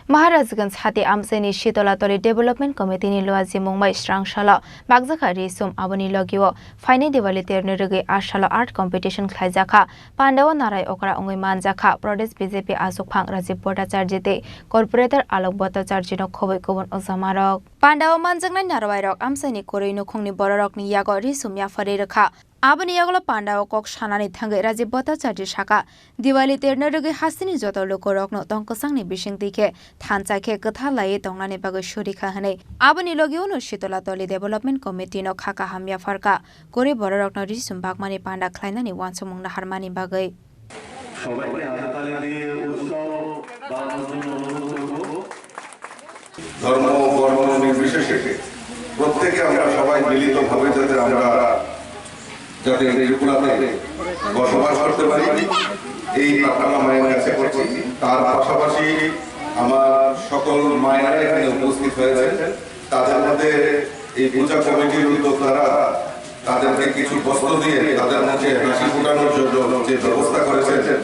Maharajganj hati amseni Shitolatoli Development Committee ni loaji Mumbai Srangshala Bagjakha Risum aboni logio Faini Diwali terne rugi Ashala Art Competition khlaijaka Pandawa Narai Okra ongoi manjakha Pradesh BJP Asukphang Rajiv Bhattacharya Corporator Alok Bhattacharya no khoboi kobon osamarok Pandawa manjaknai narwairok amseni koroi nukhungni bororokni yago Risum yafare rakha Abani yagolo Pandawa kok shanani thangai Rajiv Bhattacharya shaka Diwali terne rugi hasini joto lokorokno tongkosangni bising dikhe thanchaikhe katha lai tongnani bagoi shurikha hanai Abani logio no Shitolatoli Development Committee no khaka hamya farka kori bororokno Risum bagmani panda khlainani wansomungna harmani bagai সবাইকে হাততালি দিয়ে উৎসব বা নতুন অনুভব করব ধর্ম বর্ণ নির্বিশেষে প্রত্যেকে আমরা সবাই মিলিতভাবে যাতে ত্রিপুরাতে বসবাস করতে পারি এই প্রার্থনা মায়ের কাছে করছি তার পাশাপাশি আমার সকল মায়েরা এখানে উপস্থিত হয়েছেন তাদের মধ্যে এই পূজা কমিটির উদ্যোক্তারা তাদেরকে কিছু বস্ত্র দিয়ে তাদের মধ্যে হাসি ফোটানোর জন্য যে ব্যবস্থা করেছেন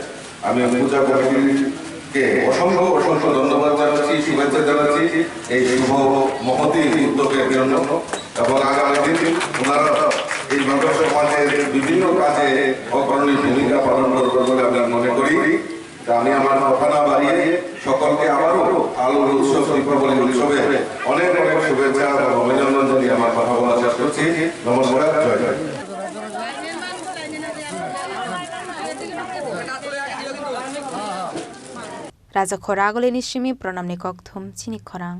আমি পূজা কমিটিকে অসংখ্য ধন্যবাদ জানাচ্ছি শুভেচ্ছা জানাচ্ছি এই শুভ মহতি উদ্যোগের জন্য এবং আগামী দিন ওনারা এই মানব সমাজের বিভিন্ন কাজে অগ্রণী ভূমিকা পালন করবে বলে আমি মনে করি আমি আমার কথা না বাড়িয়ে সকলকে আবারও আলোর উৎসব দীপাবলি উৎসবে অনেক অনেক শুভেচ্ছা এবং অভিনন্দন জানিয়ে আমার কথা বলা শেষ করছি নমস্কার জয় জয় Raja Khoragole ni shimi pranamni kokthum chini khorang